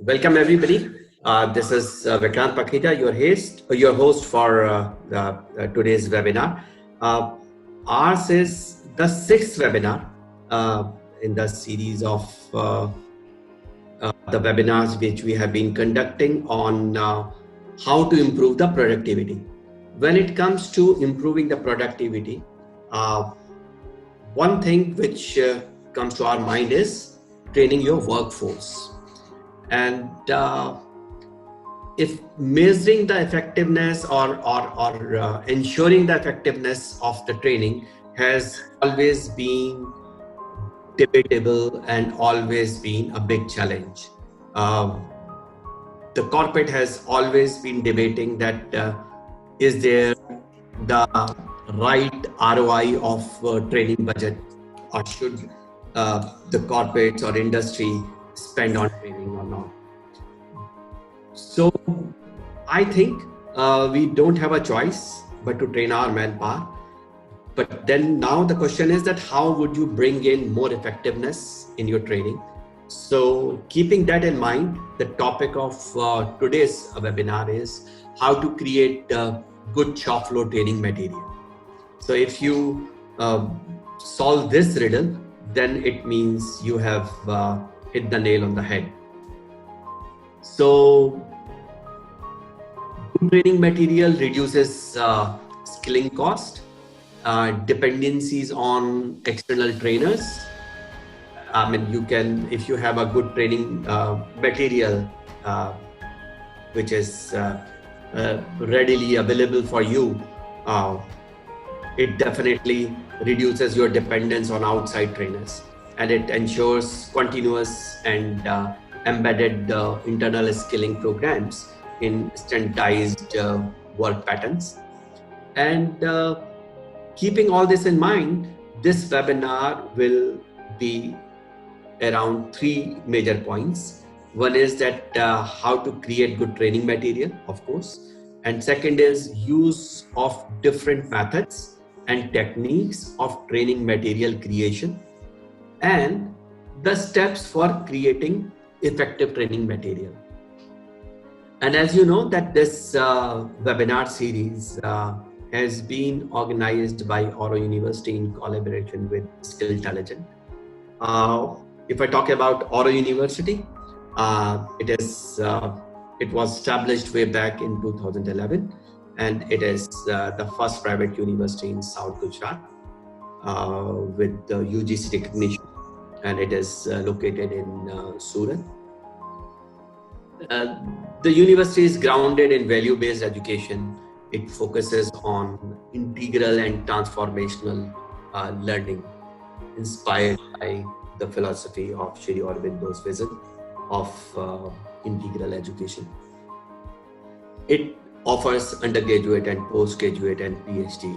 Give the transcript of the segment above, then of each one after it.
Welcome everybody. This is Vikrant Pakhija, your host for today's webinar. Uh, Ours is the sixth webinar in the series of the webinars which we have been conducting on how to improve the productivity. When it comes to improving the productivity, uh, one thing which comes to our mind is training your workforce. And if measuring the effectiveness or ensuring the effectiveness of the training has always been debatable and always been a big challenge. Um, the corporate has always been debating that is there the right ROI of training budget, or should the corporates or industry spend on training or not. So I think we don't have a choice but to train our manpower. But then now the question is that how would you bring in more effectiveness in your training? So keeping that in mind, the topic of today's webinar is how to create good shop floor training material. So if you solve this riddle, then it means you have hit the nail on the head. So good training material reduces skilling cost, dependencies on external trainers. I mean, you can, if you have a good training material which is readily available for you, it definitely reduces your dependence on outside trainers, and it ensures continuous and embedded internal skilling programs in standardized work patterns. And keeping all this in mind, this webinar will be around three major points. One is that how to create good training material, of course. And second is use of different methods and techniques of training material creation, and the steps for creating effective training material. And as you know that this webinar series has been organized by Oro University in collaboration with Skilltelligent. If I talk about Oro University, it was established way back in 2011, and it is the first private university in South Gujarat with UGC recognition, and it is located in Surat. The university is grounded in value-based education. It focuses on integral and transformational learning, inspired by the philosophy of Sri Aurobindo's vision of integral education. It offers undergraduate and postgraduate and PhD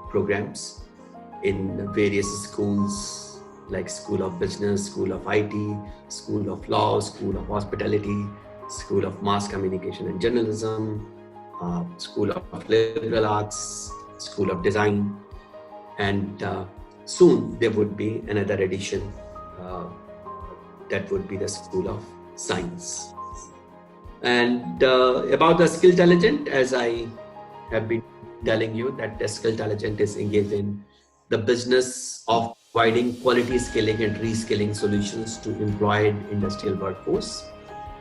programs in various schools like School of Business, School of IT, School of Law, School of Hospitality, School of Mass Communication and Journalism, School of Liberal Arts, School of Design, and soon there would be another edition that would be the School of Science. And about the Skilltelligent, as I have been telling you, that the Skilltelligent is engaged in the business of providing quality skilling and reskilling solutions to employed industrial workforce.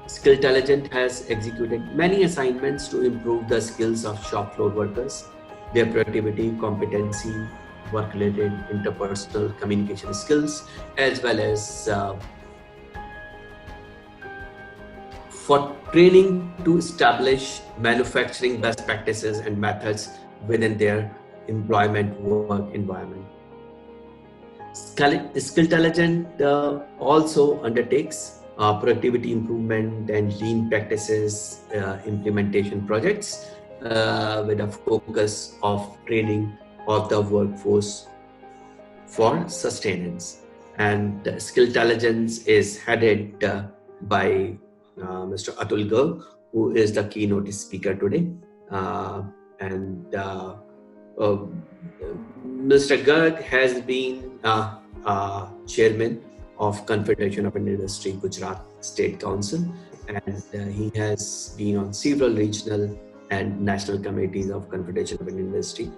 Skilltelligent has executed many assignments to improve the skills of shop floor workers, their productivity, competency, work-related interpersonal communication skills, as well as for training to establish manufacturing best practices and methods within their employment work environment. Skilltelligent also undertakes productivity improvement and lean practices implementation projects with a focus of training of the workforce for sustenance. And Skilltelligence is headed by Mr. Atul Garg, who is the keynote speaker today. Mr. Garg has been chairman of Confederation of Industry Gujarat State Council, and he has been on several regional and national committees of Confederation of Indian Industry.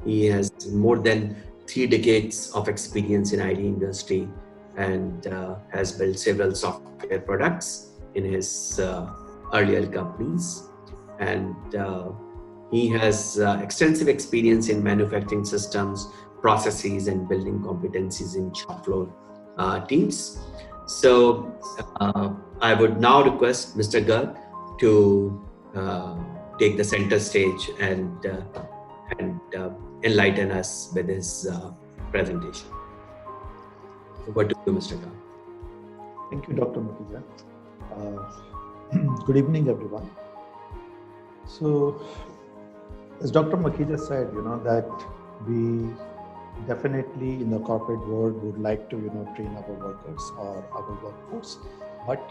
He has more than 3 decades of experience in IT industry and has built several software products in his earlier companies. And he has extensive experience in manufacturing systems, processes, and building competencies in shop floor teams. So I would now request Mr. Garg to take the center stage and enlighten us with his presentation. Over to you, Mr. Garg. Thank you, Dr. Makhija. Good evening, everyone. So, as Dr. Makhija said, that we definitely in the corporate world would like to, train our workers or our workforce, but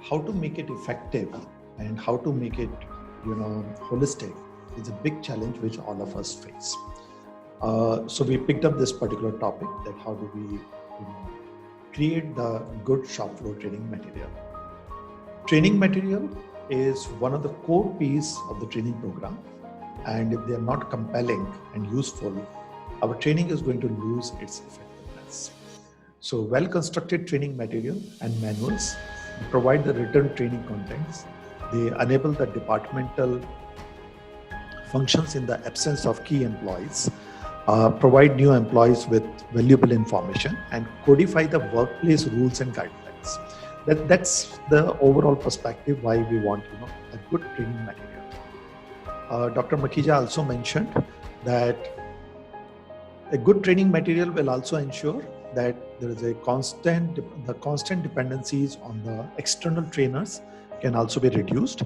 how to make it effective and how to make it, holistic is a big challenge which all of us face. So we picked up this particular topic, that how do we create the good shop floor training material. Training material is one of the core pieces of the training program, and if they are not compelling and useful, our training is going to lose its effectiveness. So well-constructed training material and manuals provide the written training contents. They enable the departmental functions in the absence of key employees, provide new employees with valuable information, and codify the workplace rules and guidelines. That's the overall perspective why we want a good training material. Dr. Makhija also mentioned that a good training material will also ensure that there is the constant dependencies on the external trainers can also be reduced,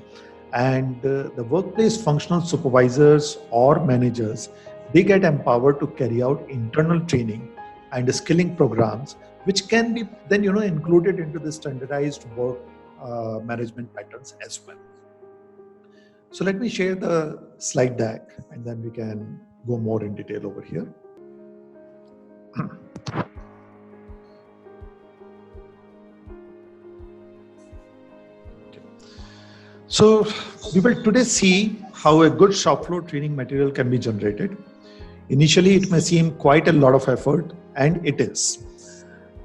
and the workplace functional supervisors or managers, they get empowered to carry out internal training and skilling programs, which can be then included into the standardized work management patterns as well. So let me share the slide deck and then we can go more in detail over here. Okay. So we will today see how a good shop floor training material can be generated. Initially, it may seem quite a lot of effort, and it is.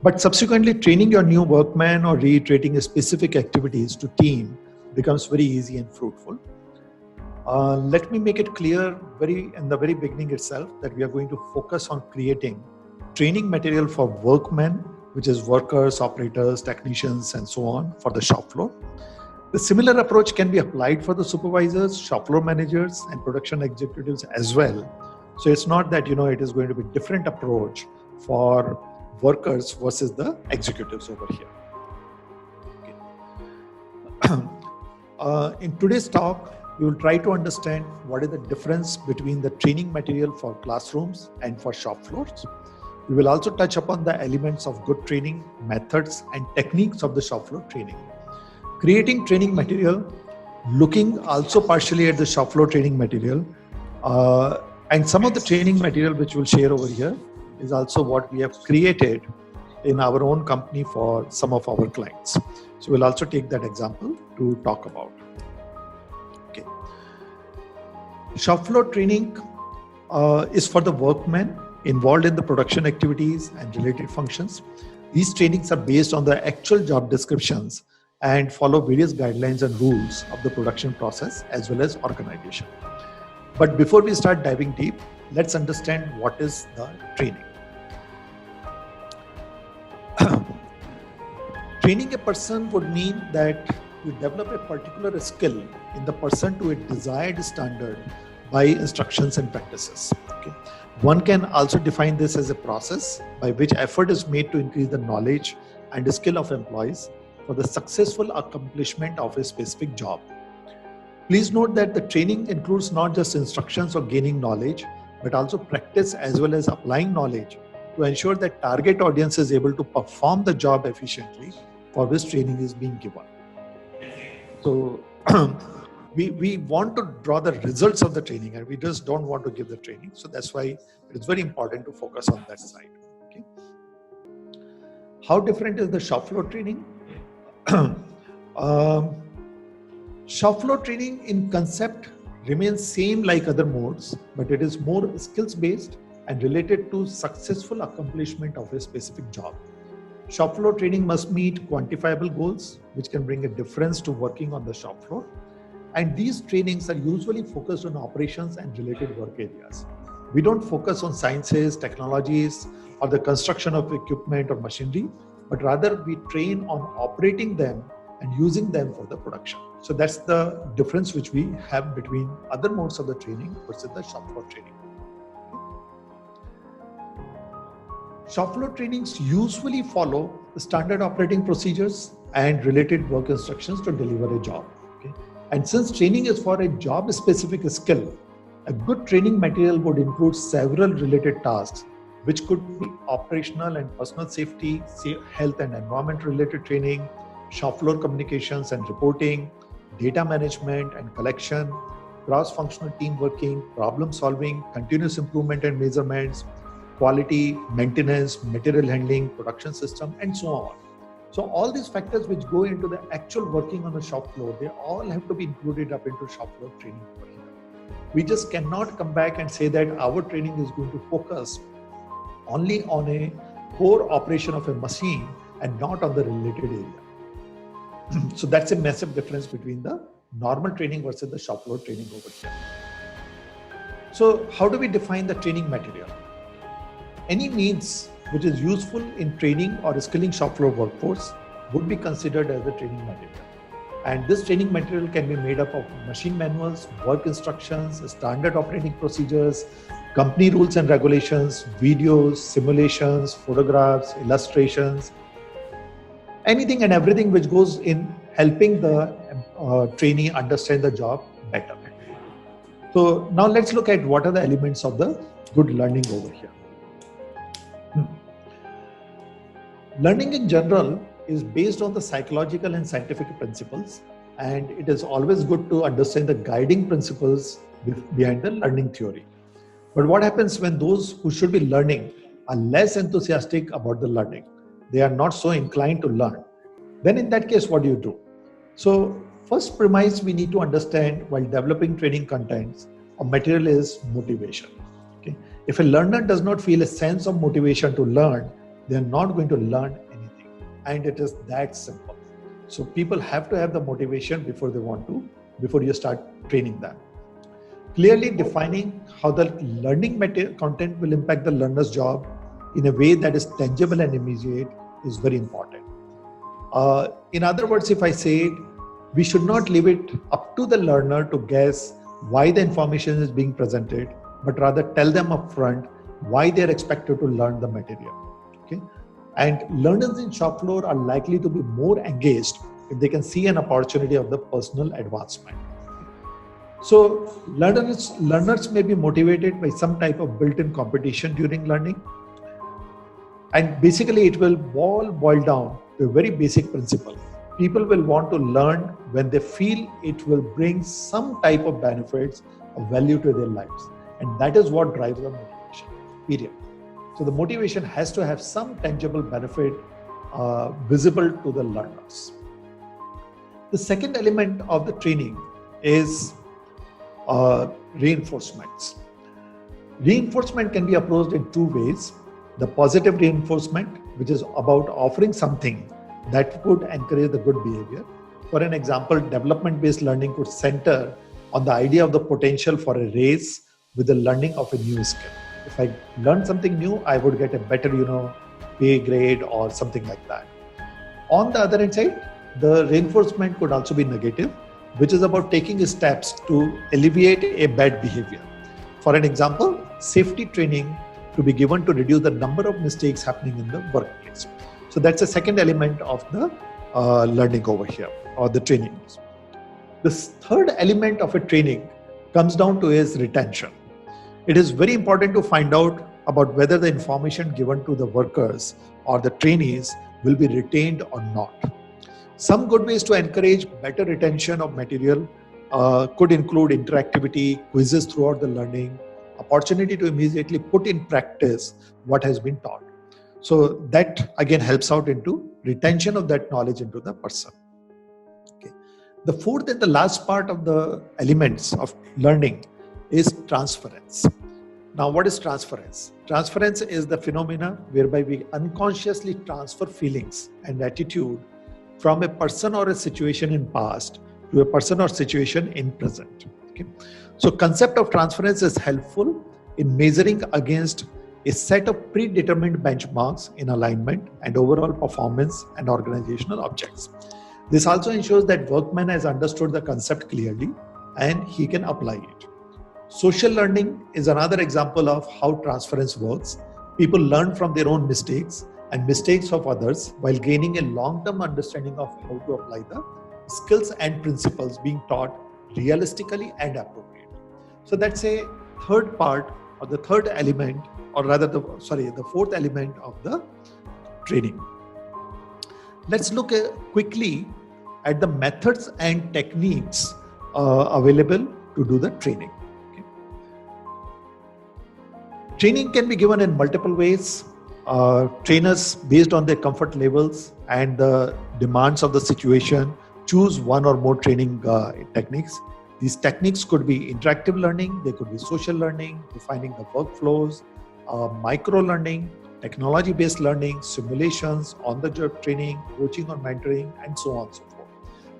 But subsequently, training your new workman or reiterating specific activities to team becomes very easy and fruitful. Let me make it clear in the very beginning itself that we are going to focus on creating training material for workmen, which is workers, operators, technicians, and so on for the shop floor. The similar approach can be applied for the supervisors, shop floor managers, and production executives as well. So it's not that, it is going to be different approach for workers versus the executives over here. Okay. In today's talk, we will try to understand what is the difference between the training material for classrooms and for shop floors. We will also touch upon the elements of good training, methods, and techniques of the shop floor training. Creating training material, looking also partially at the shop floor training material, and some of the training material which we'll share over here is also what we have created in our own company for some of our clients. So we'll also take that example to talk about. Okay. Shop floor training is for the workmen involved in the production activities and related functions. These trainings are based on the actual job descriptions and follow various guidelines and rules of the production process as well as organization. But before we start diving deep, let's understand what is the training. Training a person would mean that you develop a particular skill in the person to a desired standard by instructions and practices. Okay. One can also define this as a process by which effort is made to increase the knowledge and the skill of employees for the successful accomplishment of a specific job. Please note that the training includes not just instructions or gaining knowledge, but also practice as well as applying knowledge to ensure that target audience is able to perform the job efficiently for which training is being given. So we want to draw the results of the training and we just don't want to give the training. So that's why it's very important to focus on that side. Okay. How different is the shop floor training? Um, Shop floor training in concept remains same like other modes, but it is more skills based and related to successful accomplishment of a specific job. Shop floor training must meet quantifiable goals, which can bring a difference to working on the shop floor. And these trainings are usually focused on operations and related work areas. We don't focus on sciences, technologies, or the construction of equipment or machinery, but rather we train on operating them and using them for the production. So that's the difference which we have between other modes of the training versus the shop floor training. Shop floor trainings usually follow the standard operating procedures and related work instructions to deliver a job. Okay? And since training is for a job specific skill, a good training material would include several related tasks, which could be operational and personal safety, health and environment related training, shop floor communications and reporting, data management and collection, cross-functional team working, problem solving, continuous improvement and measurements, quality, maintenance, material handling, production system, and so on. So all these factors which go into the actual working on the shop floor, they all have to be included up into shop floor training. We just cannot come back and say that our training is going to focus only on a core operation of a machine and not on the related area. So that's a massive difference between the normal training versus the shop floor training over here. So how do we define the training material? Any means which is useful in training or skilling shop floor workforce would be considered as the training material. And this training material can be made up of machine manuals, work instructions, standard operating procedures, company rules and regulations, videos, simulations, photographs, illustrations, anything and everything which goes in helping the trainee understand the job better. So now let's look at what are the elements of the good learning over here. Learning in general is based on the psychological and scientific principles, and it is always good to understand the guiding principles behind the learning theory. But what happens when those who should be learning are less enthusiastic about the learning? They are not so inclined to learn. Then in that case, what do you do? So first premise we need to understand while developing training contents or material is motivation. Okay? If a learner does not feel a sense of motivation to learn, they are not going to learn anything. And it is that simple. So people have to have the motivation before you start training them. Clearly defining how the learning content will impact the learner's job in a way that is tangible and immediate is very important. In other words, if I say it, we should not leave it up to the learner to guess why the information is being presented, but rather tell them upfront why they are expected to learn the material. Okay? And learners in shop floor are likely to be more engaged if they can see an opportunity of the personal advancement. So learners may be motivated by some type of built-in competition during learning. And basically it will all boil down to a very basic principle. People will want to learn when they feel it will bring some type of benefits or value to their lives. And that is what drives the motivation, period. So the motivation has to have some tangible benefit visible to the learners. The second element of the training is reinforcements. Reinforcement can be approached in two ways. The positive reinforcement, which is about offering something that would encourage the good behavior. For an example, development-based learning could center on the idea of the potential for a raise with the learning of a new skill. If I learn something new, I would get a better, pay grade or something like that. On the other hand side, the reinforcement could also be negative, which is about taking steps to alleviate a bad behavior. For an example, safety training to be given to reduce the number of mistakes happening in the workplace. So that's the second element of the learning over here, or the training. The third element of a training comes down to is retention. It is very important to find out about whether the information given to the workers or the trainees will be retained or not. Some good ways to encourage better retention of material could include interactivity, quizzes throughout the learning, opportunity to immediately put in practice what has been taught. So that again helps out into retention of that knowledge into the person. The fourth and the last part of the elements of learning is transference. Now, what is transference? Transference is the phenomena whereby we unconsciously transfer feelings and attitude from a person or a situation in past to a person or situation in present. Okay? So concept of transference is helpful in measuring against a set of predetermined benchmarks in alignment and overall performance and organizational objects. This also ensures that workman has understood the concept clearly and he can apply it. Social learning is another example of how transference works. People learn from their own mistakes and mistakes of others while gaining a long-term understanding of how to apply the skills and principles being taught realistically and appropriately. So that's a third part or the third element, or rather the fourth element of the training. Let's look quickly at the methods and techniques available to do the training. Okay. Training can be given in multiple ways. Trainers, based on their comfort levels and the demands of the situation, choose one or more training techniques. These techniques could be interactive learning, they could be social learning, defining the workflows, micro learning, technology-based learning, simulations, on-the-job training, coaching or mentoring, and so on and so forth.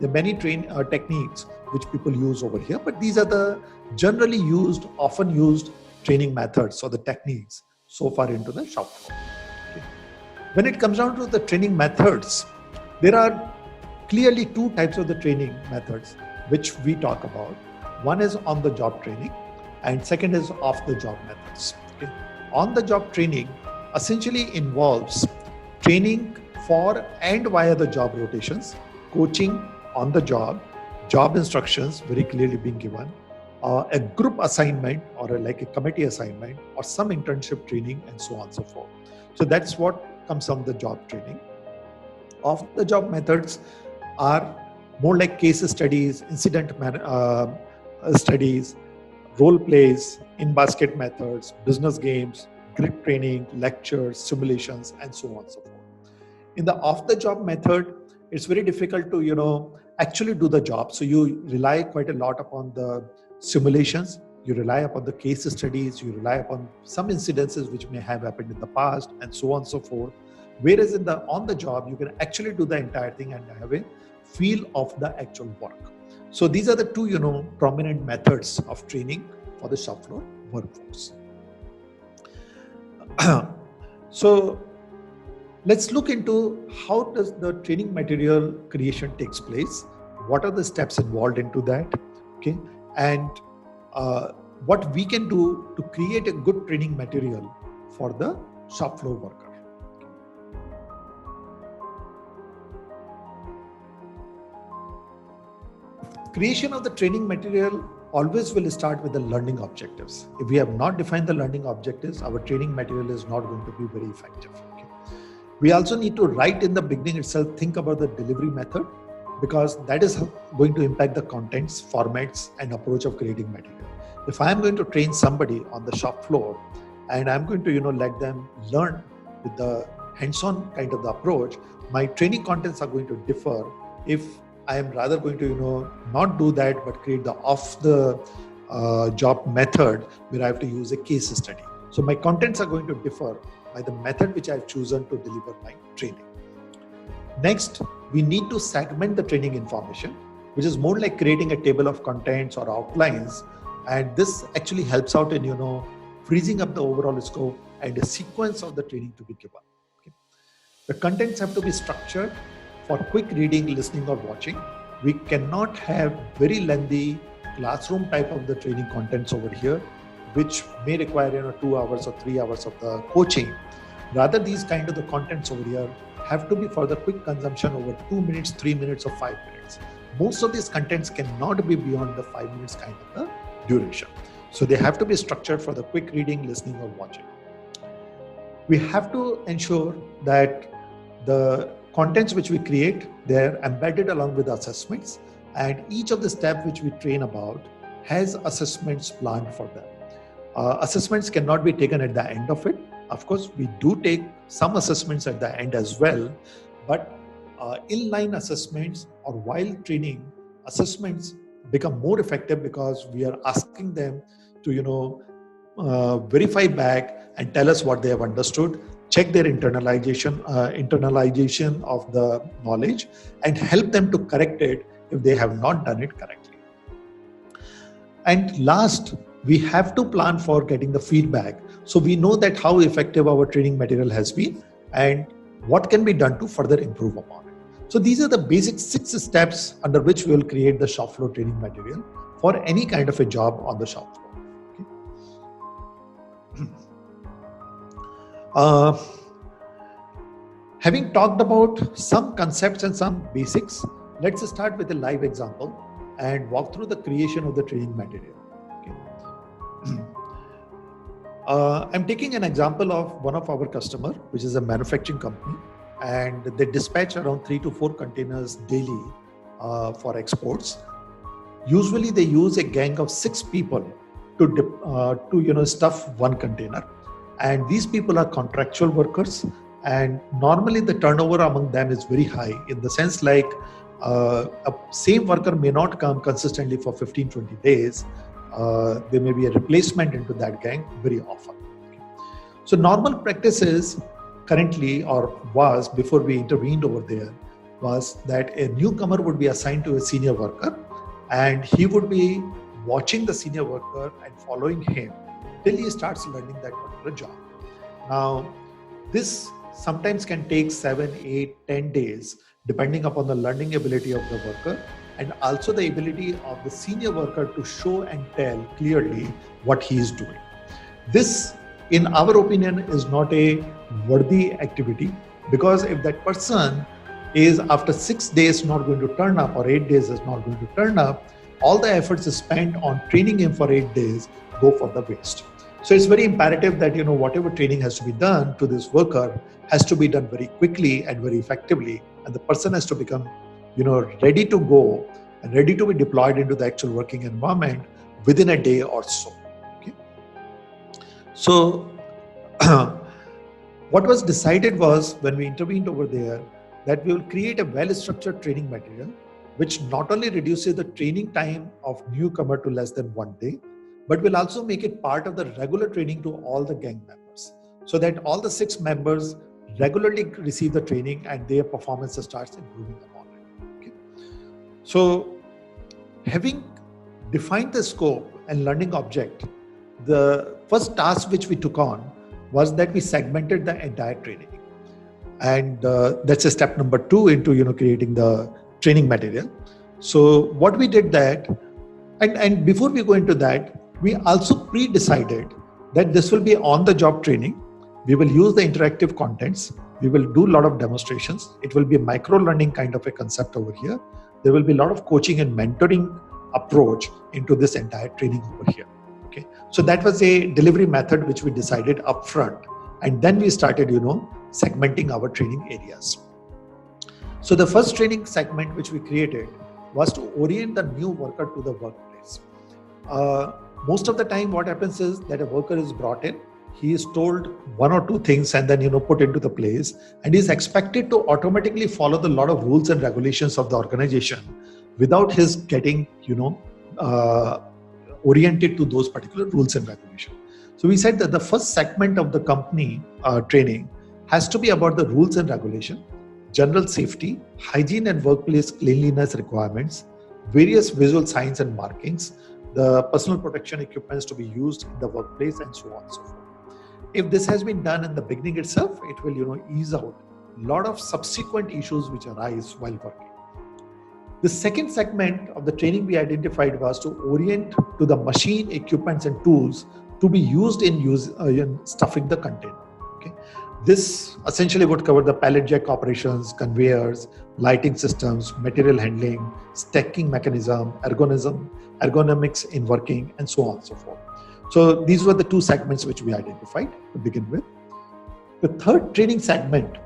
There are many techniques which people use over here, but these are the generally used, often used training methods or the techniques so far into the shop floor. Okay. When it comes down to the training methods, there are clearly two types of the training methods which we talk about. One is on-the-job training and second is off-the-job methods. Okay. On-the-job training essentially involves training for and via the job rotations, coaching on the job, job instructions very clearly being given, a group assignment or like a committee assignment or some internship training and so on and so forth. So that's what comes from the job training. Off-the-job methods are more like case studies, incident studies, role plays, in-basket methods, business games, grit training, lectures, simulations, and so on and so forth. In the off-the-job method, it's very difficult to, actually do the job. So you rely quite a lot upon the simulations, you rely upon the case studies, you rely upon some incidences which may have happened in the past, and so on and so forth. Whereas in the on-the-job, you can actually do the entire thing and have a feel of the actual work. So these are the two, prominent methods of training for the shop floor workforce. So let's look into how does the training material creation takes place. What are the steps involved into that? Okay, and what we can do to create a good training material for the shop floor worker. Creation of the training material always will start with the learning objectives. If we have not defined the learning objectives, our training material is not going to be very effective. Okay. We also need to, right in the beginning itself, think about the delivery method, because that is going to impact the contents, formats, and approach of creating material. If I am going to train somebody on the shop floor and I'm going to, let them learn with the hands-on kind of the approach, my training contents are going to differ if I am rather going to, not do that, but create the off-the-job method where I have to use a case study. So my contents are going to differ by the method which I have chosen to deliver my training. Next, we need to segment the training information, which is more like creating a table of contents or outlines. And this actually helps out in, freezing up the overall scope and a sequence of the training to be given. Okay. The contents have to be structured for quick reading, listening, or watching. We cannot have very lengthy classroom type of the training contents over here, which may require 2 hours or 3 hours of the coaching. Rather, these kind of the contents over here have to be for the quick consumption over 2 minutes, 3 minutes, or 5 minutes. Most of these contents cannot be beyond the 5 minutes kind of the duration. So they have to be structured for the quick reading, listening, or watching. We have to ensure that the contents which we create, they're embedded along with assessments, and each of the steps which we train about has assessments planned for them. Assessments cannot be taken at the end of it. Of course, we do take some assessments at the end as well, but inline assessments or while training assessments become more effective because we are asking them to verify back and tell us what they have understood, check their internalization of the knowledge, and help them to correct it if they have not done it correctly. And last, we have to plan for getting the feedback, so we know that how effective our training material has been and what can be done to further improve upon it. So these are the basic 6 steps under which we will create the shop floor training material for any kind of a job on the shop floor. Having talked about some concepts and some basics, let's start with a live example and walk through the creation of the training material. I'm taking an example of one of our customer, which is a manufacturing company, and they dispatch around 3 to 4 containers daily for exports. Usually they use a gang of 6 people to stuff one container, and these people are contractual workers, and normally the turnover among them is very high, in the sense like a same worker may not come consistently for 15-20 days. There may be a replacement into that gang very often. So normal practices currently, or was before we intervened over there, was that a newcomer would be assigned to a senior worker, and he would be watching the senior worker and following him till he starts learning that particular job. Now, this sometimes can take 7, 8, 10 days, depending upon the learning ability of the worker, and also the ability of the senior worker to show and tell clearly what he is doing. This, in our opinion, is not a worthy activity, because if that person is after 6 days not going to turn up, or 8 days is not going to turn up, all the efforts spent on training him for 8 days go for the waste. So it's very imperative that whatever training has to be done to this worker has to be done very quickly and very effectively, and the person has to become ready to go and ready to be deployed into the actual working environment within a day or so. Okay. So what was decided was, when we intervened over there, that we will create a well-structured training material which not only reduces the training time of newcomer to less than 1 day, but will also make it part of the regular training to all the gang members, so that all the 6 members regularly receive the training and their performance starts improving upon it. Okay. So having defined the scope and learning object, the first task which we took on was that we segmented the entire training. And that's a step number 2 into creating the training material. So what we did that, and before we go into that, we also pre-decided that this will be on-the-job training. We will use the interactive contents. We will do a lot of demonstrations. It will be a micro-learning kind of a concept over here. There will be a lot of coaching and mentoring approach into this entire training over here. Okay, so that was a delivery method which we decided upfront, and then we started, segmenting our training areas. So the first training segment which we created was to orient the new worker to the workplace. Most of the time what happens is that a worker is brought in, he is told 1 or 2 things and then put into the place, and he is expected to automatically follow the lot of rules and regulations of the organization without his getting oriented to those particular rules and regulations. So we said that the first segment of the company training has to be about the rules and regulation, general safety, hygiene and workplace cleanliness requirements, various visual signs and markings, the personal protection equipments to be used in the workplace, and so on and so forth. If this has been done in the beginning itself, it will ease out a lot of subsequent issues which arise while working. The second segment of the training we identified was to orient to the machine, equipments and tools to be used in stuffing the container. Okay. This essentially would cover the pallet jack operations, conveyors, lighting systems, material handling, stacking mechanism, ergonomics in working, and so on and so forth. So these were the 2 segments which we identified to begin with. The third training segment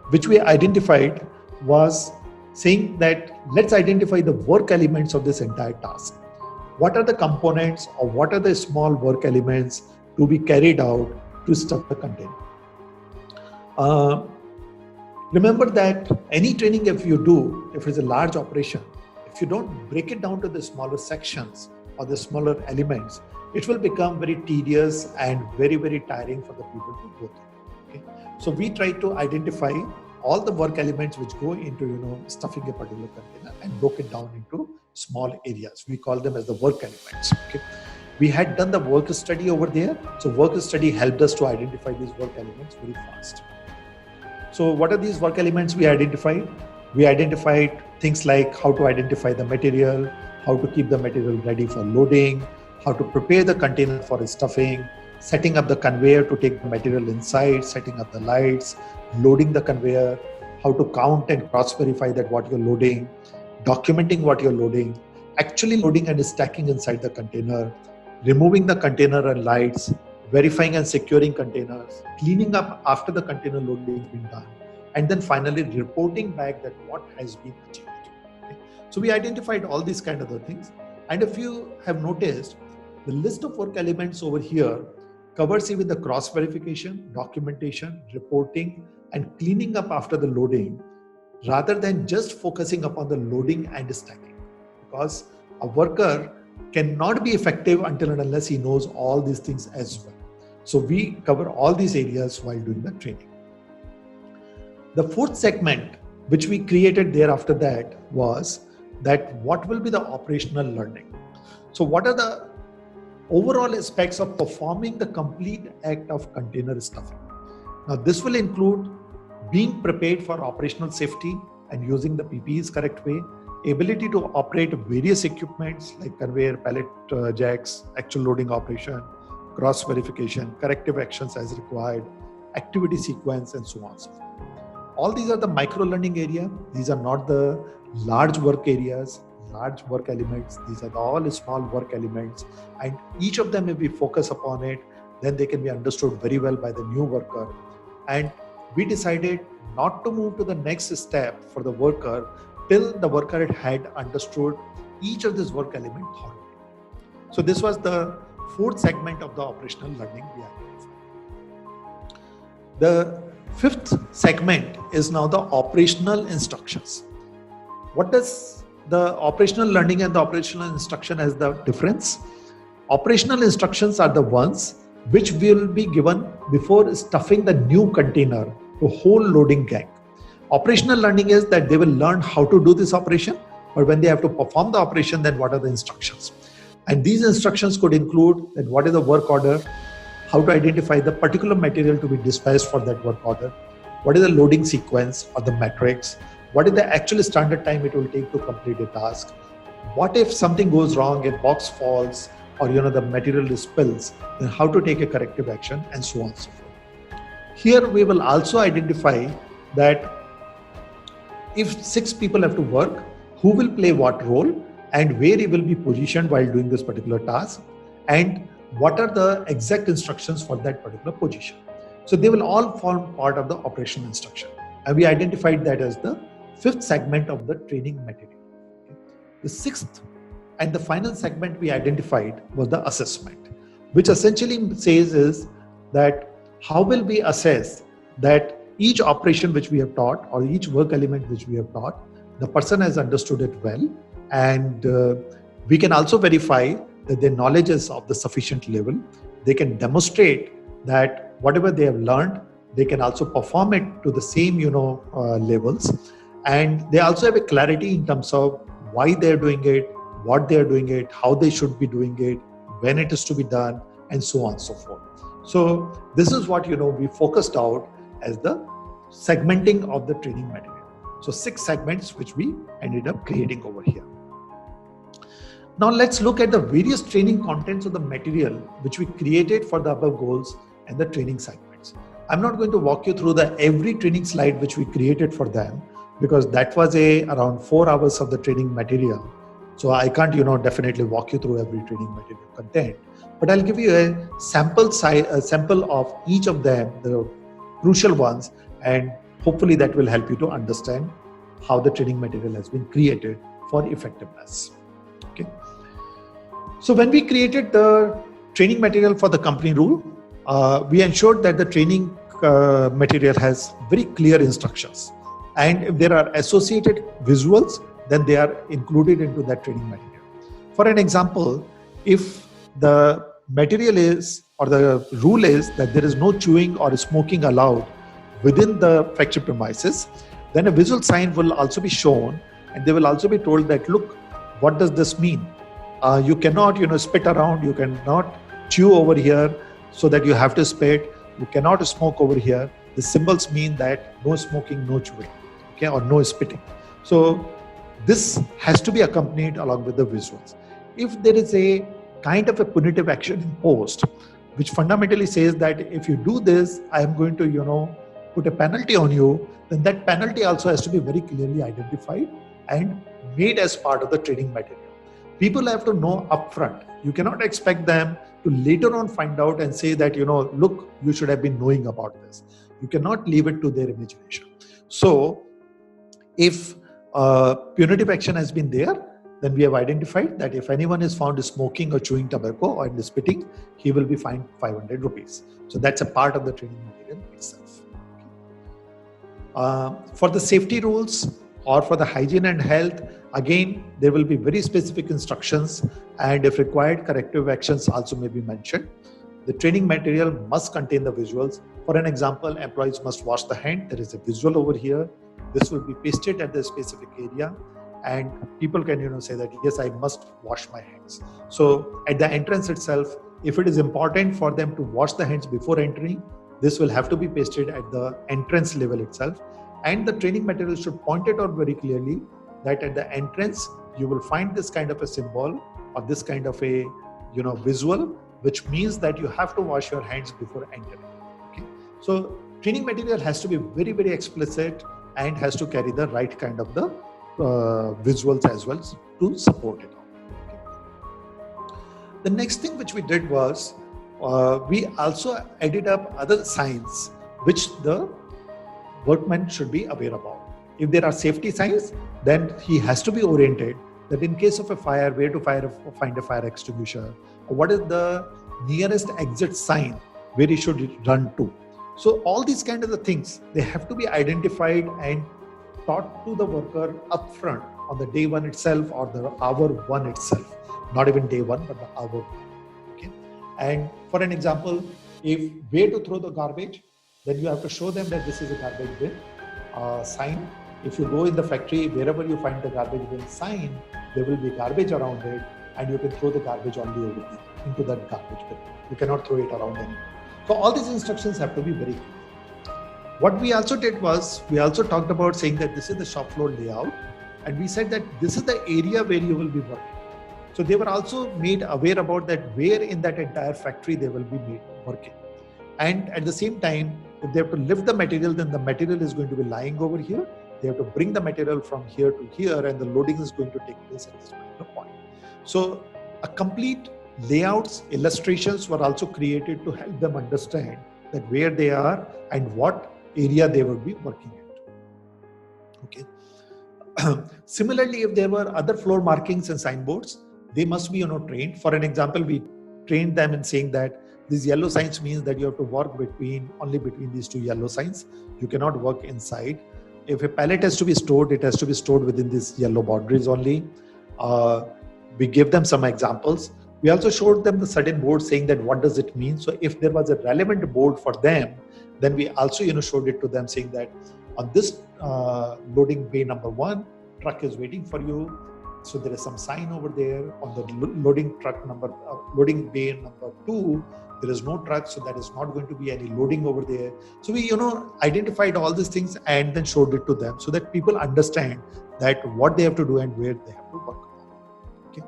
which we identified was saying that let's identify the work elements of this entire task. What are the components, or what are the small work elements to be carried out to stuff the container? Remember that any training if you do, if it's a large operation, if you don't break it down to the smaller sections or the smaller elements, it will become very tedious and very, very tiring for the people to go through. Okay? So we try to identify all the work elements which go into stuffing a particular container and broke it down into small areas. We call them as the work elements. Okay? We had done the work study over there. So work study helped us to identify these work elements very fast. So what are these work elements we identified? We identified things like how to identify the material, how to keep the material ready for loading, how to prepare the container for stuffing, setting up the conveyor to take the material inside, setting up the lights, loading the conveyor, how to count and cross-verify that what you're loading, documenting what you're loading, actually loading and stacking inside the container, removing the container and lights, verifying and securing containers, cleaning up after the container loading has been done, and then finally reporting back that what has been achieved. Okay? So we identified all these kind of things. And if you have noticed, the list of work elements over here covers even the cross-verification, documentation, reporting, and cleaning up after the loading, rather than just focusing upon the loading and stacking. Because a worker cannot be effective until and unless he knows all these things as well. So we cover all these areas while doing the training. The fourth segment, which we created thereafter that, was that what will be the operational learning. So what are the overall aspects of performing the complete act of container stuffing? Now this will include being prepared for operational safety and using the PPEs correct way, ability to operate various equipments like conveyor, pallet jacks, actual loading operation, cross verification, corrective actions as required, activity sequence, and so on and so forth. All these are the micro learning area. These are not the large work areas, large work elements. These are all small work elements, and each of them, if we focus upon it, then they can be understood very well by the new worker. And we decided not to move to the next step for the worker till the worker had understood each of these work elements thoroughly. So this was the fourth segment of the operational learning we identified. The fifth segment is now the operational instructions. What does the operational learning and the operational instruction as the difference? Operational instructions are the ones which will be given before stuffing the new container to whole loading gang. Operational learning is that they will learn how to do this operation, but when they have to perform the operation, then what are the instructions? And these instructions could include that what is the work order, how to identify the particular material to be dispatched for that work order, what is the loading sequence or the metrics, what is the actual standard time it will take to complete a task, what if something goes wrong, a box falls, or the material spills, then how to take a corrective action, and so on and so forth. Here we will also identify that if 6 people have to work, who will play what role and where he will be positioned while doing this particular task, and what are the exact instructions for that particular position. So they will all form part of the operational instruction. And we identified that as the fifth segment of the training material. Okay. The sixth and the final segment we identified was the assessment, which essentially says is that how will we assess that each operation which we have taught or each work element which we have taught, the person has understood it well, and we can also verify that their knowledge is of the sufficient level. They can demonstrate that whatever they have learned, they can also perform it to the same levels, and they also have a clarity in terms of why they are doing it, what they are doing it, how they should be doing it, when it is to be done, and so on and so forth. So this is what we focused out as the segmenting of the training material. So 6 segments which we ended up creating over here. Now let's look at the various training contents of the material which we created for the above goals and the training segments. I'm not going to walk you through every training slide which we created for them, because that was around 4 hours of the training material. So I can't definitely walk you through every training material content, but I'll give you a sample of each of them, the crucial ones, and hopefully that will help you to understand how the training material has been created for effectiveness. Okay. So when we created the training material for the company rule, we ensured that the training material has very clear instructions. And if there are associated visuals, then they are included into that training material. For an example, if the material is, or the rule is that there is no chewing or smoking allowed within the factory premises, then a visual sign will also be shown, and they will also be told that, look, what does this mean? You cannot, spit around, you cannot chew over here, so that you have to spit, you cannot smoke over here. The symbols mean that no smoking, no chewing, okay, or no spitting. So this has to be accompanied along with the visuals. If there is a kind of a punitive action imposed, which fundamentally says that if you do this, I am going to, put a penalty on you, then that penalty also has to be very clearly identified and made as part of the training material. People have to know upfront. You cannot expect them to later on find out and say that, look, you should have been knowing about this. You cannot leave it to their imagination. So if punitive action has been there, then we have identified that if anyone is found smoking or chewing tobacco or spitting, he will be fined 500 rupees. So that's a part of the training material itself. For the safety rules or for the hygiene and health, again, there will be very specific instructions, and if required, corrective actions also may be mentioned. The training material must contain the visuals. For an example, employees must wash the hand. There is a visual over here. This will be pasted at the specific area, and people can say that, yes, I must wash my hands. So at the entrance itself, if it is important for them to wash the hands before entering, this will have to be pasted at the entrance level itself. And the training material should point it out very clearly that at the entrance, you will find this kind of a symbol or this kind of a visual, which means that you have to wash your hands before entering. Okay? So training material has to be very, very explicit and has to carry the right kind of the visuals as well to support it. Okay? The next thing which we did was we also added up other signs which the workman should be aware about. If there are safety signs, then he has to be oriented that in case of a fire, where to find a fire extinguisher, or what is the nearest exit sign where he should run to. So all these kind of the things, they have to be identified and taught to the worker upfront on the day one itself or the hour one itself. Not even day one, but the hour one. Okay. And for an example, if where to throw the garbage, then you have to show them that this is a garbage bin sign. If you go in the factory, wherever you find the garbage bin sign, there will be garbage around it, and you can throw the garbage only over there into that garbage bin. You cannot throw it around anymore. So all these instructions have to be very clear. What we also did was, we also talked about saying that this is the shop floor layout, and we said that this is the area where you will be working. So they were also made aware about that where in that entire factory they will be working. And at the same time, if they have to lift the material, then the material is going to be lying over here. They have to bring the material from here to here, and the loading is going to take place at this particular point. So a complete layouts, illustrations were also created to help them understand that where they are and what area they will be working at. Okay. Similarly, if there were other floor markings and signboards, they must be trained. For an example, we trained them in saying that these yellow signs means that you have to work only between these two yellow signs. You cannot work inside. If a pallet has to be stored, it has to be stored within these yellow boundaries only. We gave them some examples. We also showed them the certain board saying that what does it mean. So if there was a relevant board for them, then we also showed it to them saying that on this loading bay number 1, truck is waiting for you. So there is some sign over there. On the loading bay number 2, there is no truck, so there is not going to be any loading over there. So we identified all these things and then showed it to them so that people understand that what they have to do and where they have to work. Okay.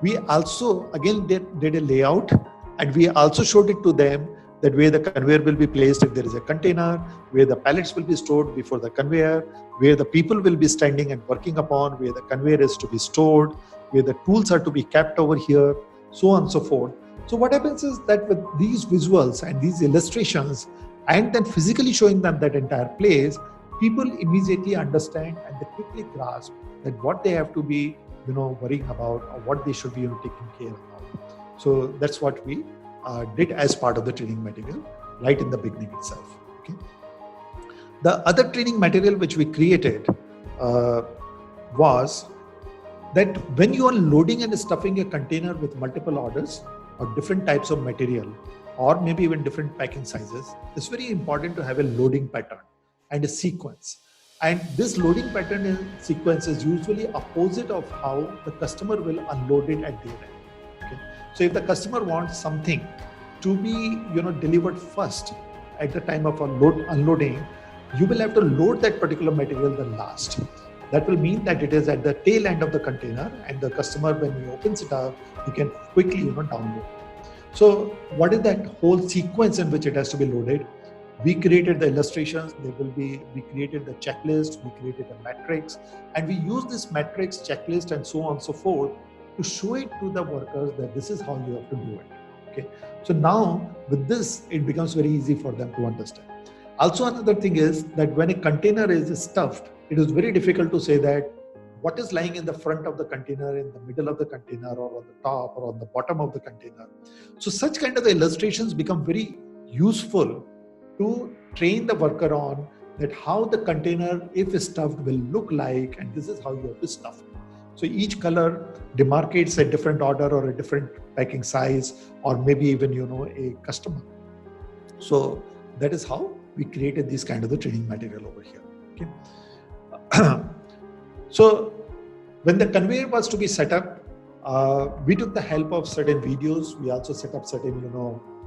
We also again did a layout, and we also showed it to them that where the conveyor will be placed if there is a container, where the pallets will be stored before the conveyor, where the people will be standing and working upon, where the conveyor is to be stored, where the tools are to be kept over here, so on and so forth. So what happens is that with these visuals and these illustrations, and then physically showing them that entire place, people immediately understand and they quickly grasp that what they have to be worrying about or what they should be taking care of. So that's what we did as part of the training material right in the beginning itself. Okay. The other training material which we created was that when you are loading and stuffing a container with multiple orders or different types of material, or maybe even different packing sizes, it's very important to have a loading pattern and a sequence. And this loading pattern and sequence is usually opposite of how the customer will unload it at their end. Okay? So if the customer wants something to be delivered first at the time of unloading, you will have to load that particular material the last. That will mean that it is at the tail end of the container, and the customer, when he opens it up, he can quickly download. So what is that whole sequence in which it has to be loaded? We created the illustrations. We created the checklist, we created the metrics, and we use this metrics, checklist, and so on and so forth to show it to the workers that this is how you have to do it. Okay. So now with this, it becomes very easy for them to understand. Also, another thing is that when a container is stuffed, it is very difficult to say that what is lying in the front of the container, in the middle of the container, or on the top or on the bottom of the container. So such kind of illustrations become very useful to train the worker on that how the container, if stuffed, will look like, and this is how you have to stuff it. So each color demarcates a different order or a different packing size, or maybe even a customer. So that is how we created this kind of the training material over here. Okay. So when the conveyor was to be set up, we took the help of certain videos. We also set up certain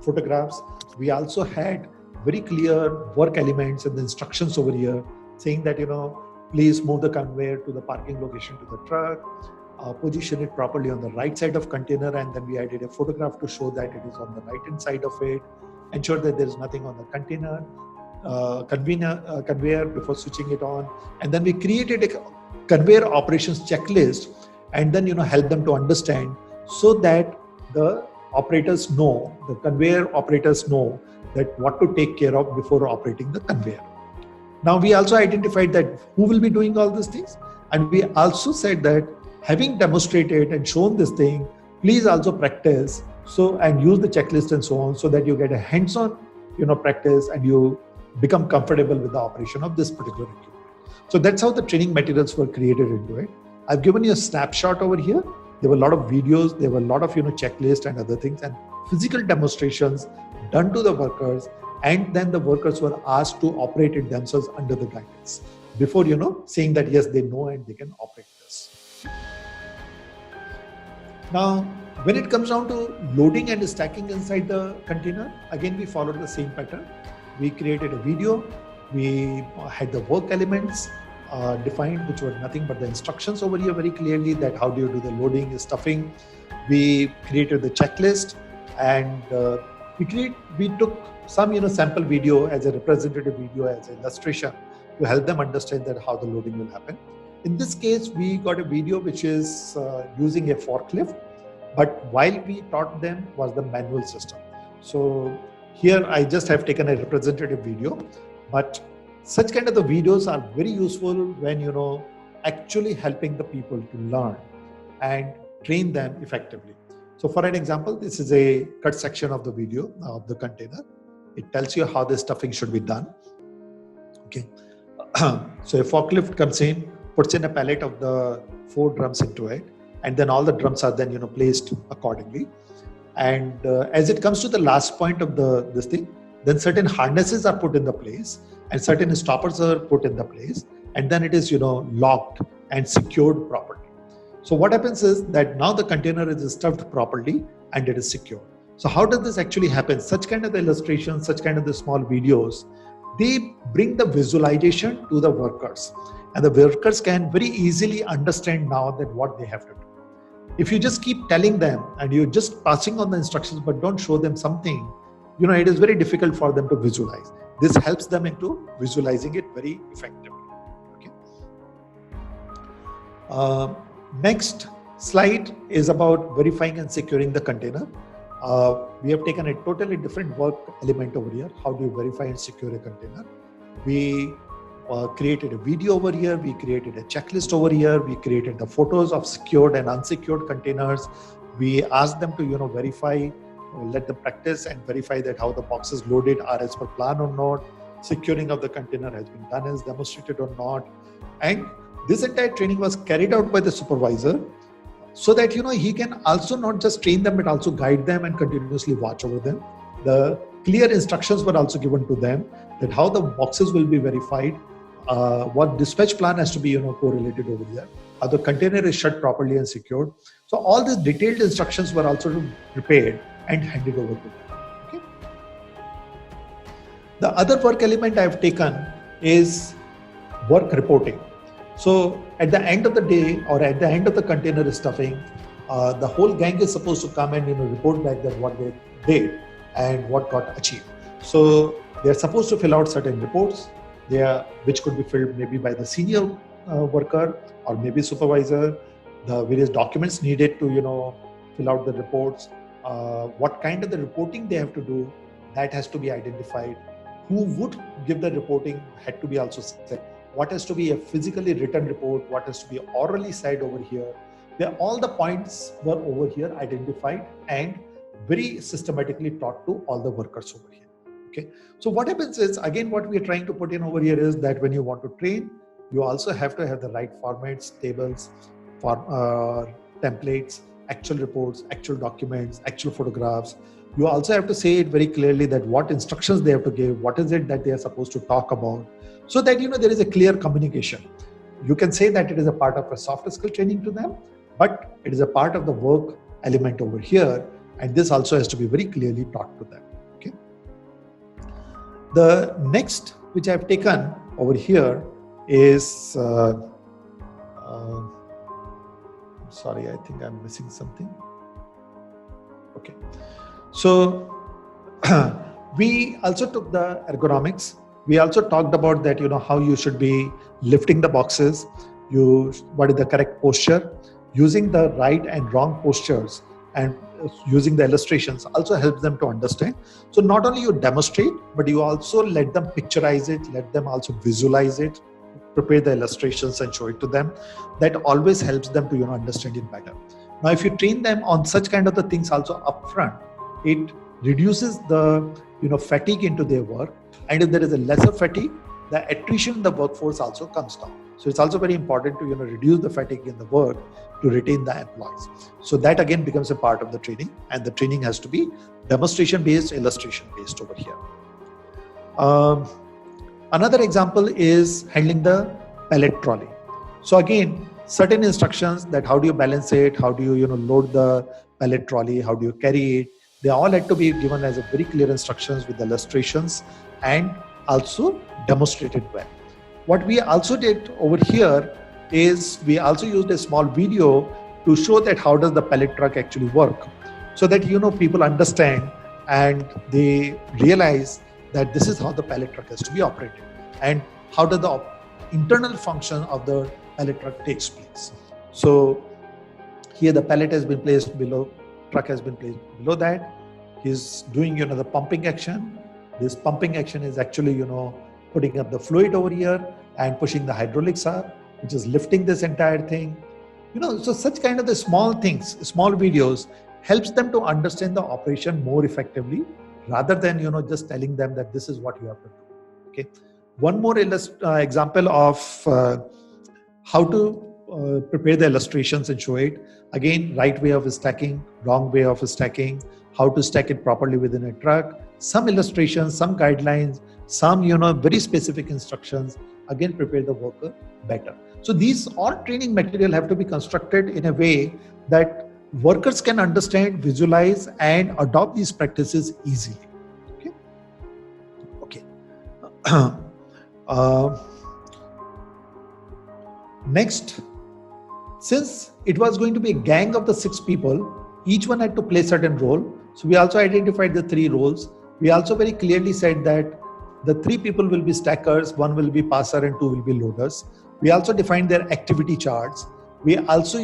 photographs. We also had very clear work elements and the instructions over here saying that please move the conveyor to the parking location to the truck, position it properly on the right side of container, and then we added a photograph to show that it is on the right hand side of it, ensure that there is nothing on the container conveyor before switching it on, and then we created a conveyor operations checklist, and then help them to understand so that the conveyor operators know that what to take care of before operating the conveyor. Now we also identified that who will be doing all these things, and we also said that having demonstrated and shown this thing, please also practice and use the checklist and so on, so that you get a hands-on practice and you become comfortable with the operation of this particular equipment. So that's how the training materials were created into it. I've given you a snapshot over here. There were a lot of videos, there were a lot of checklists and other things, and physical demonstrations done to the workers, and then the workers were asked to operate it themselves under the guidance before saying that yes, they know and they can operate this. Now when it comes down to loading and stacking inside the container, again we followed the same pattern. We created a video, we had the work elements defined, which were nothing but the instructions over here very clearly, that how do you do the loading, stuffing. We created the checklist, and we took some sample video as a representative video, as an illustration, to help them understand that how the loading will happen. In this case, we got a video which is using a forklift, but while we taught them was the manual system. So here I just have taken a representative video, but such kind of the videos are very useful when actually helping the people to learn and train them effectively. So for an example, this is a cut section of the video of the container. It tells you how the stuffing should be done. Okay. So a forklift comes in, puts in a pallet of the 4 drums into it, and then all the drums are then placed accordingly. And as it comes to the last point of this thing, then certain harnesses are put in the place, and certain stoppers are put in the place, and then it is locked and secured properly. So what happens is that now the container is stuffed properly and it is secure. So how does this actually happen? Such kind of the illustrations, such kind of the small videos, they bring the visualization to the workers, and the workers can very easily understand now that what they have to do. If you just keep telling them and you're just passing on the instructions but don't show them something, it is very difficult for them to visualize. This helps them into visualizing it very effectively. Okay. Next slide is about verifying and securing the container. We have taken a totally different work element over here. How do you verify and secure a container? We created a video over here. We created a checklist over here. We created the photos of secured and unsecured containers. We asked them to verify, let them practice and verify that how the boxes loaded are as per plan or not. Securing of the container has been done as demonstrated or not. And this entire training was carried out by the supervisor so that he can also not just train them but also guide them and continuously watch over them. The clear instructions were also given to them that how the boxes will be verified, what dispatch plan has to be correlated over here, how the container is shut properly and secured. So all these detailed instructions were also prepared and handed over to them. Okay. The other work element I have taken is work reporting. So at the end of the day or at the end of the container stuffing, the whole gang is supposed to come and report back that what they did and what got achieved. So they are supposed to fill out certain reports, which could be filled maybe by the senior worker or maybe supervisor, the various documents needed to fill out the reports, what kind of the reporting they have to do, that has to be identified. Who would give the reporting had to be also said. What has to be a physically written report, what has to be orally said over here. All the points were over here identified and very systematically taught to all the workers over here. Okay. So what happens is, again, what we are trying to put in over here is that when you want to train, you also have to have the right formats, tables, templates, actual reports, actual documents, actual photographs. You also have to say it very clearly that what instructions they have to give, what is it that they are supposed to talk about, so that there is a clear communication. You can say that it is a part of a soft skill training to them, but it is a part of the work element over here, and this also has to be very clearly taught to them. Okay. The next which I have taken over here is sorry, I think I'm missing something. Okay. So we also took the ergonomics. We also talked about that, how you should be lifting the boxes, what is the correct posture, using the right and wrong postures, and using the illustrations also helps them to understand. So not only you demonstrate, but you also let them picturize it, let them also visualize it, prepare the illustrations and show it to them. That always helps them to understand it better. Now, if you train them on such kind of the things also upfront, it reduces the fatigue into their work, and if there is a lesser fatigue, the attrition in the workforce also comes down. So it's also very important to reduce the fatigue in the work to retain the employees. So that again becomes a part of the training, and the training has to be demonstration based, illustration based over here. Another example is handling the pallet trolley. So again, certain instructions that how do you balance it, how do you load the pallet trolley, how do you carry it, they all had to be given as a very clear instructions with illustrations and also demonstrated well. What we also did over here is we also used a small video to show that how does the pallet truck actually work, so that people understand and they realize that this is how the pallet truck has to be operated and how does the internal function of the pallet truck takes place. So here the pallet has been placed below, truck has been placed below that. He's doing the pumping action. This pumping action is actually putting up the fluid over here and pushing the hydraulics up, which is lifting this entire thing. So such kind of the small things, small videos helps them to understand the operation more effectively rather than just telling them that this is what you have to do. Okay. One more example of how to prepare the illustrations and show it. Again, right way of stacking, wrong way of stacking, how to stack it properly within a truck, some illustrations, some guidelines, some very specific instructions, again prepare the worker better. So these all training material have to be constructed in a way that workers can understand, visualize and adopt these practices easily. Okay. Next, since it was going to be a gang of the 6 people, each one had to play certain role. So we also identified the 3 roles. We also very clearly said that the 3 people will be stackers, 1 will be passer and 2 will be loaders. We also defined their activity charts. We also,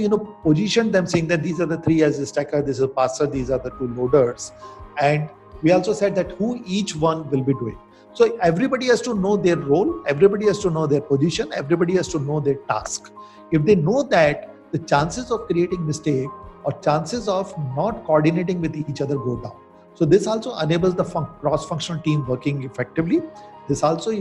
positioned them saying that these are the 3 as a stacker, this is a passer, these are the 2 loaders. And we also said that who each one will be doing. So everybody has to know their role, everybody has to know their position, everybody has to know their task. If they know that, the chances of creating mistake or chances of not coordinating with each other go down. So this also enables the cross-functional team working effectively. This also,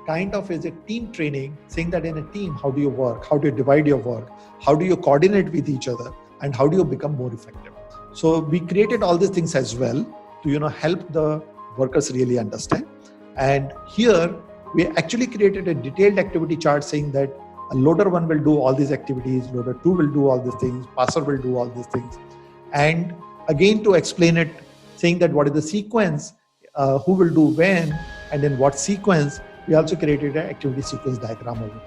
kind of is a team training, saying that in a team, how do you work? How do you divide your work? How do you coordinate with each other? and how do you become more effective. So we created all these things as well to help the workers really understand. And here we actually created a detailed activity chart saying that a loader 1 will do all these activities, loader 2 will do all these things, passer will do all these things. And again, to explain it, saying that what is the sequence, who will do when, and in what sequence. We also created an activity sequence diagram over here.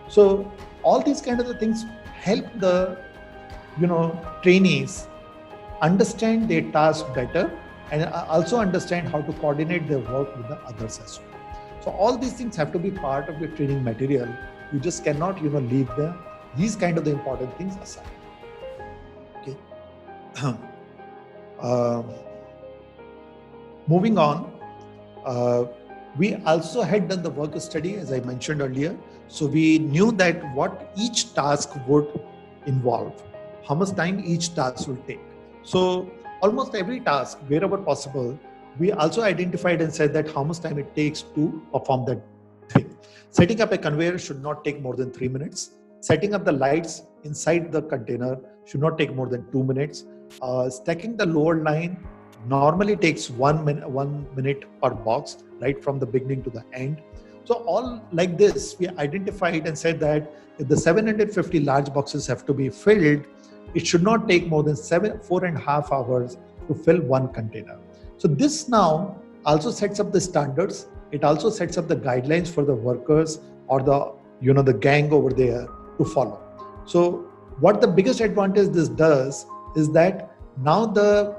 So all these kind of the things help the trainees understand their task better and also understand how to coordinate their work with the others as well. So all these things have to be part of your training material. You just cannot leave these kind of the important things aside. Okay. Moving on, we also had done the work study, as I mentioned earlier. So we knew that what each task would involve, how much time each task will take. So almost every task, wherever possible, we also identified and said that how much time it takes to perform that thing. Setting up a conveyor should not take more than 3 minutes. Setting up the lights inside the container should not take more than 2 minutes. Stacking the load line normally takes 1 minute per box, right from the beginning to the end. So all like this, we identified and said that if the 750 large boxes have to be filled, it should not take more than 4.5 hours to fill one container. So this now also sets up the standards. It also sets up the guidelines for the workers or the gang over there to follow. So what the biggest advantage this does is that now the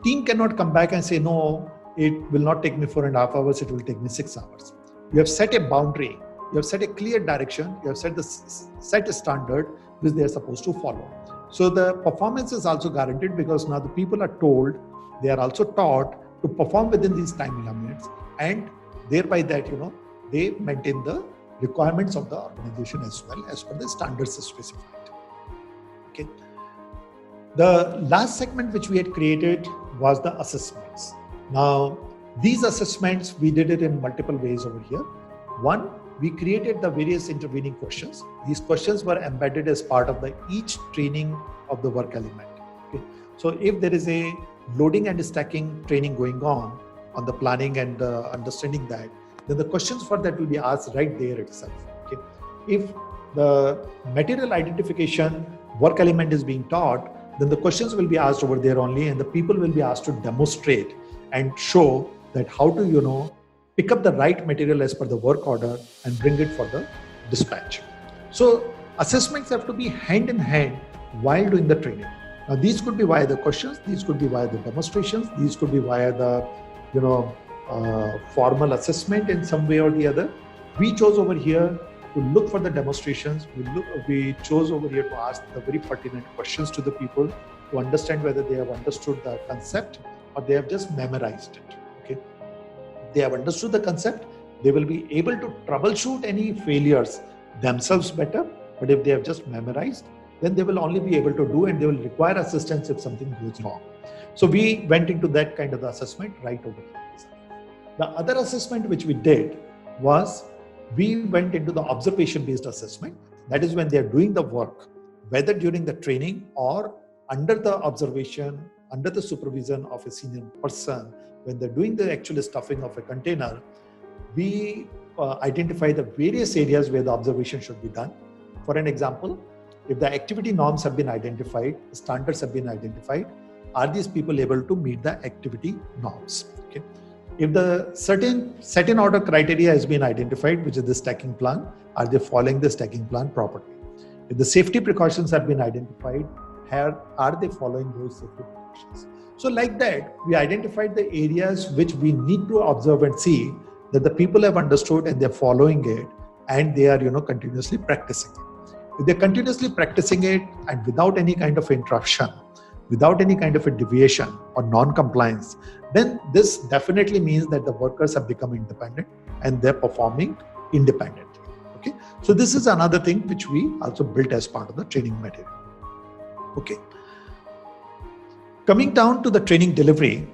team cannot come back and say, no, it will not take me 4.5 hours, it will take me 6 hours. You have set a boundary, you have set a clear direction, you have set a standard which they are supposed to follow. So the performance is also guaranteed because now the people are told, they are also taught to perform within these time limits, and thereby that, they maintain the requirements of the organization as well as per the standards specified. Okay. The last segment which we had created was the assessments. Now, these assessments, we did it in multiple ways over here. One, we created the various intervening questions. These questions were embedded as part of each training of the work element. Okay. So if there is a loading and stacking training going on the planning and understanding that, then the questions for that will be asked right there itself. Okay. If the material identification work element is being taught, then the questions will be asked over there only, and the people will be asked to demonstrate and show that how to, pick up the right material as per the work order and bring it for the dispatch. So assessments have to be hand in hand while doing the training. Now these could be via the questions, these could be via the demonstrations, these could be via the, formal assessment in some way or the other. We chose over here to look for the demonstrations. We chose over here to ask the very pertinent questions to the people to understand whether they have understood the concept or they have just memorized it. Okay, they have understood the concept, they will be able to troubleshoot any failures themselves better. But if they have just memorized, then they will only be able to do, and they will require assistance if something goes wrong. So we went into that kind of the assessment right over here. The other assessment which we did was we went into the observation-based assessment. That is when they are doing the work, whether during the training or under the observation, under the supervision of a senior person, when they're doing the actual stuffing of a container, we identify the various areas where the observation should be done. For an example, if the activity norms have been identified, standards have been identified, are these people able to meet the activity norms? Okay. If the certain set in order criteria has been identified, which is the stacking plan, are they following the stacking plan properly? If the safety precautions have been identified, are they following those safety precautions? So like that, we identified the areas which we need to observe and see that the people have understood and they're following it, and they are, continuously practicing it. If they're continuously practicing it and without any kind of interruption, without any kind of a deviation or non-compliance, then this definitely means that the workers have become independent and they're performing independently. Okay, so this is another thing which we also built as part of the training material. Okay, coming down to the training delivery,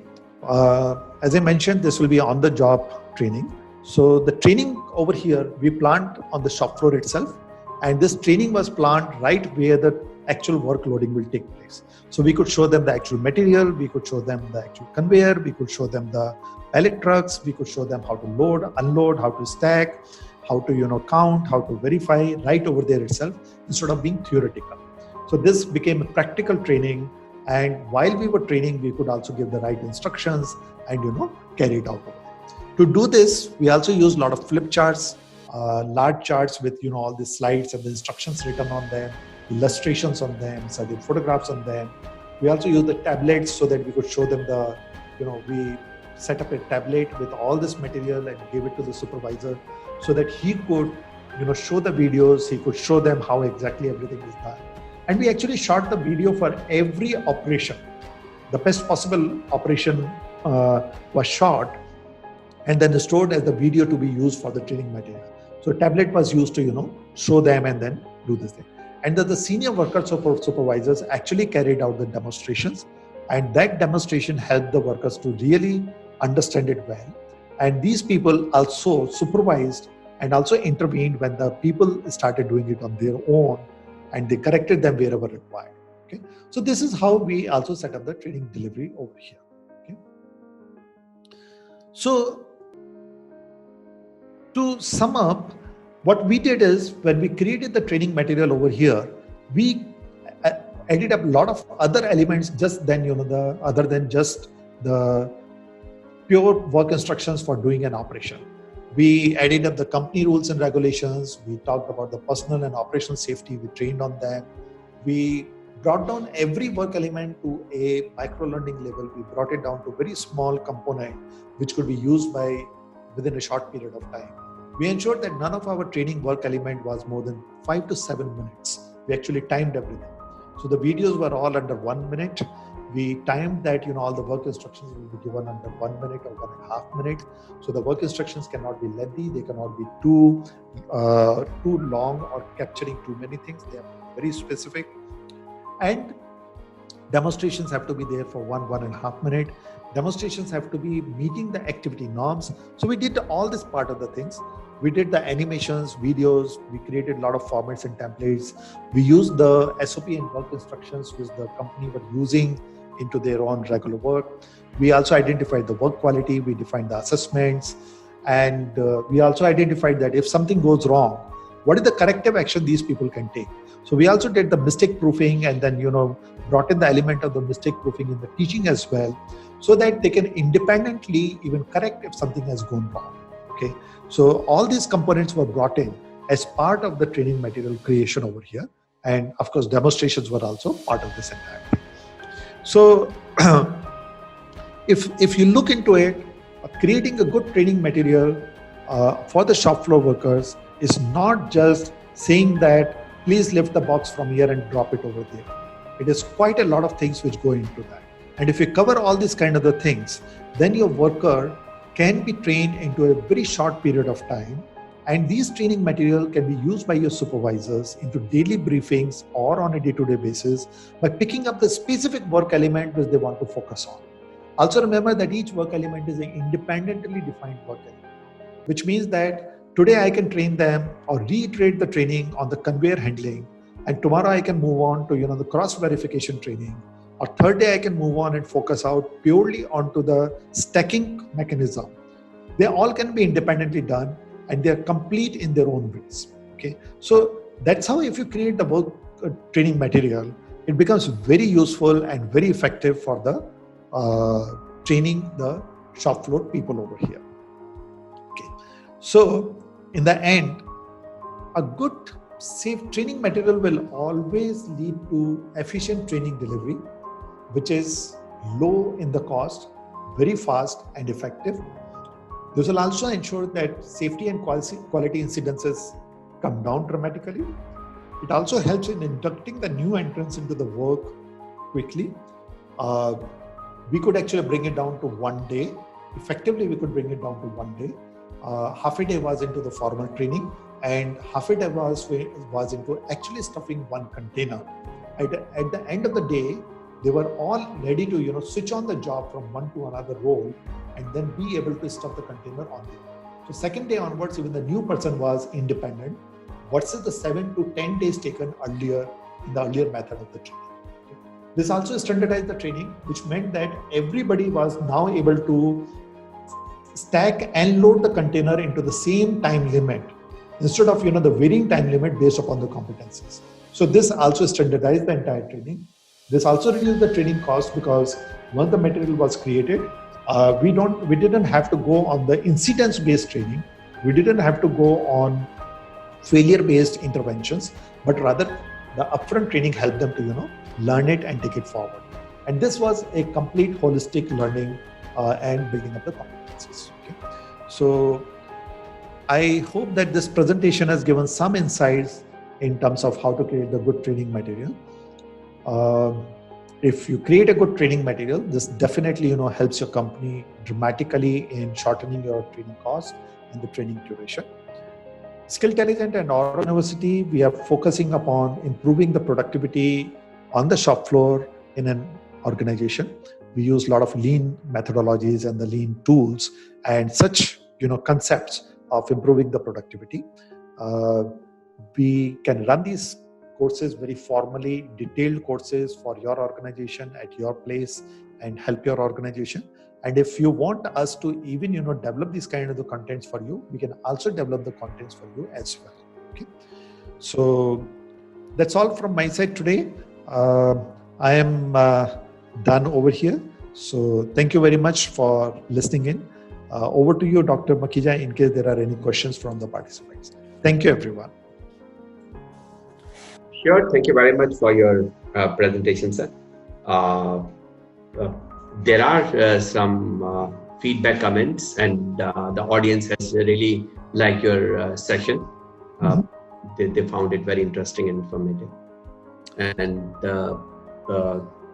as I mentioned, this will be on-the-job training. So the training over here we planned on the shop floor itself, and this training was planned right where the actual work loading will take place. So we could show them the actual material, we could show them the actual conveyor, we could show them the pallet trucks, we could show them how to load, unload, how to stack, how to count, how to verify right over there itself, instead of being theoretical. So this became a practical training, and while we were training, we could also give the right instructions and carry it out. To do this, we also use a lot of flip charts, large charts with all the slides and the instructions written on them, illustrations on them, certain photographs on them. We also use the tablets so that we could show them we set up a tablet with all this material and gave it to the supervisor so that he could show the videos, he could show them how exactly everything is done. And we actually shot the video for every operation. The best possible operation was shot and then stored as the video to be used for the training material. So tablet was used to show them and then do this thing. And the senior workers or supervisors actually carried out the demonstrations, and that demonstration helped the workers to really understand it well. And these people also supervised and also intervened when the people started doing it on their own, and they corrected them wherever required. Okay, so this is how we also set up the training delivery over here. Okay, so to sum up, what we did is, when we created the training material over here, we added up a lot of other elements just then, other than just the pure work instructions for doing an operation. We added up the company rules and regulations. We talked about the personal and operational safety. We trained on them. We brought down every work element to a micro-learning level. We brought it down to a very small component, which could be used within a short period of time. We ensured that none of our training work element was more than 5 to 7 minutes. We actually timed everything. So the videos were all under 1 minute. We timed that, all the work instructions will be given under 1 minute or 1.5 minutes. So the work instructions cannot be lengthy. They cannot be too long or capturing too many things. They are very specific. And demonstrations have to be there for 1.5 minutes. Demonstrations have to be meeting the activity norms. So we did all this part of the things. We did the animations, videos. We created a lot of formats and templates. We used the SOP and work instructions which the company were using into their own regular work. We also identified the work quality. We defined the assessments. And we also identified that if something goes wrong, what is the corrective action these people can take? So we also did the mistake proofing, and then, brought in the element of the mistake proofing in the teaching as well, so that they can independently even correct if something has gone wrong. Okay. So all these components were brought in as part of the training material creation over here. And of course, demonstrations were also part of this entire thing. So if you look into it, creating a good training material for the shop floor workers is not just saying that, please lift the box from here and drop it over there. It is quite a lot of things which go into that. And if you cover all these kind of the things, then your worker can be trained into a very short period of time. And these training material can be used by your supervisors into daily briefings or on a day-to-day basis by picking up the specific work element which they want to focus on. Also remember that each work element is an independently defined work element, which means that today I can train them or reiterate the training on the conveyor handling, and tomorrow I can move on to the cross verification training, or third day I can move on and focus out purely onto the stacking mechanism. They all can be independently done, and they are complete in their own ways. Okay, so that's how, if you create the work training material, it becomes very useful and very effective for the training the shop floor people over here. Okay, so in the end, a good safe training material will always lead to efficient training delivery, which is low in the cost, very fast and effective. This will also ensure that safety and quality incidences come down dramatically. It also helps in inducting the new entrants into the work quickly. We could actually bring it down to 1 day. Effectively, we could bring it down to 1 day. Half a day was into the formal training, and half a day was into actually stuffing one container. At the end of the day, they were all ready to switch on the job from one to another role and then be able to stuff the container on their own. So second day onwards, even the new person was independent versus the 7 to 10 days taken earlier in the earlier method of the training. This also standardized the training, which meant that everybody was now able to stack and load the container into the same time limit instead of the varying time limit based upon the competencies. So this also standardized the entire training. This also reduced the training cost, because once the material was created, we didn't have to go on the incidence-based training. We didn't have to go on failure-based interventions, but rather the upfront training helped them to learn it and take it forward. And this was a complete holistic learning and building up the competencies. Okay? So I hope that this presentation has given some insights in terms of how to create the good training material. If you create a good training material, this definitely helps your company dramatically in shortening your training cost and the training duration. Skilltelligent and Aura University, we are focusing upon improving the productivity on the shop floor in an organization. We use a lot of lean methodologies and the lean tools and such concepts of improving the productivity. We can run these courses very formally, detailed courses for your organization at your place and help your organization. And if you want us to even develop these kind of the contents for you, we can also develop the contents for you as well. Okay, so that's all from my side today. I am done over here. So thank you very much for listening in. Over to you, Dr. Makhija, in case there are any questions from the participants. Thank you, everyone. Sure. Thank you very much for your presentation, sir. There are some feedback comments, and the audience has really liked your session. They found it very interesting and informative. And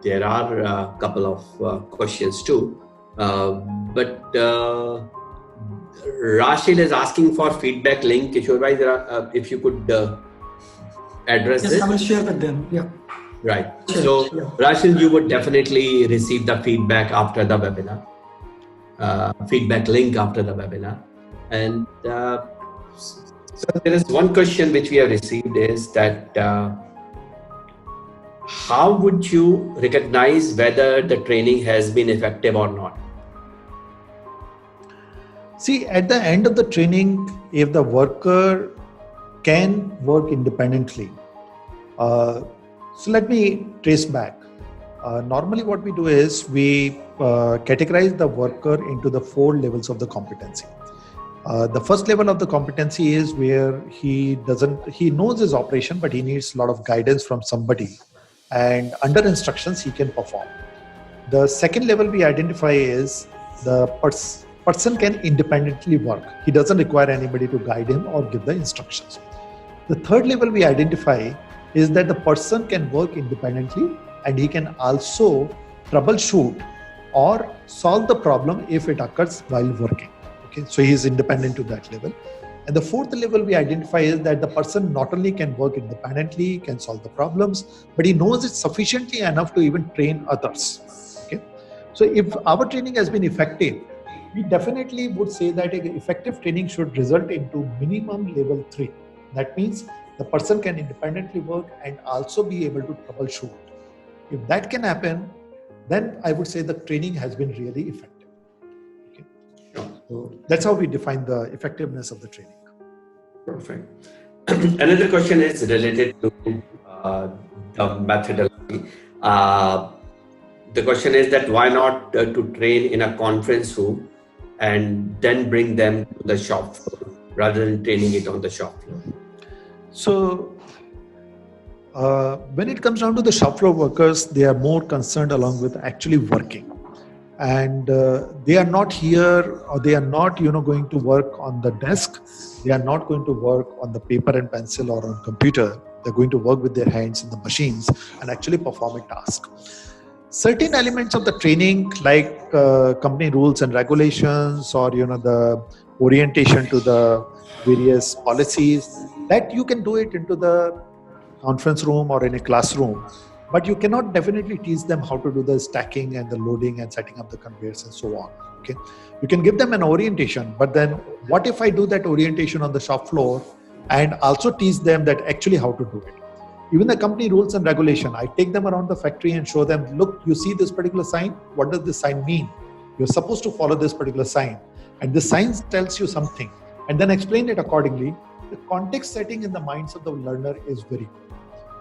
there are a couple of questions too. But Rashil is asking for feedback link. Kishore bhai, if you could address this. Yes, I will share with them. Yeah. Right. So, Rashil, you would definitely receive the feedback after the webinar, feedback link after the webinar. And so there is one question which we have received is that how would you recognize whether the training has been effective or not? See, at the end of the training, if the worker can work independently, so let me trace back. Normally what we do is we categorize the worker into the 4 levels of the competency. The first level of the competency is where he knows his operation, but he needs a lot of guidance from somebody, and under instructions he can perform. The second level we identify is the person can independently work. He doesn't require anybody to guide him or give the instructions. The third level we identify is that the person can work independently and he can also troubleshoot or solve the problem if it occurs while working. Okay, so he is independent to that level. And the fourth level we identify is that the person not only can work independently, can solve the problems, but he knows it sufficiently enough to even train others. Okay, so if our training has been effective, we definitely would say that effective training should result into minimum level 3. That means the person can independently work and also be able to troubleshoot. If that can happen, then I would say the training has been really effective. Okay. So that's how we define the effectiveness of the training. Perfect. Another question is related to the methodology. The question is that why not to train in a conference room and then bring them to the shop floor rather than training it on the shop floor? So when it comes down to the shop floor workers, they are more concerned along with actually working. And they are not here, or they are not going to work on the desk. They are not going to work on the paper and pencil or on computer. They're going to work with their hands in the machines and actually perform a task. Certain elements of the training, like company rules and regulations, or the orientation to the various policies, that you can do it into the conference room or in a classroom, but you cannot definitely teach them how to do the stacking and the loading and setting up the conveyors and so on. Okay, you can give them an orientation, but then what if I do that orientation on the shop floor and also teach them that actually how to do it? Even the company rules and regulation, I take them around the factory and show them, look, you see this particular sign? What does this sign mean? You're supposed to follow this particular sign. And the sign tells you something. And then explain it accordingly. The context setting in the minds of the learner is very good.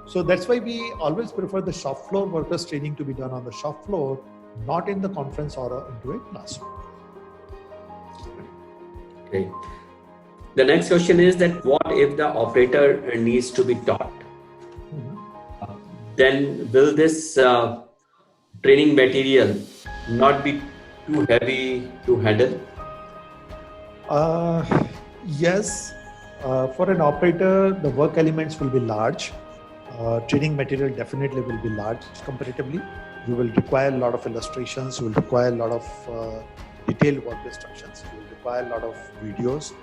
So that's why we always prefer the shop floor workers training to be done on the shop floor, not in the conference or into a classroom. Okay. The next question is that what if the operator needs to be taught? Then will this training material not be too heavy to handle? Yes. For an operator, the work elements will be large. Training material definitely will be large comparatively. You will require a lot of illustrations. You will require a lot of detailed work instructions. You will require a lot of videos.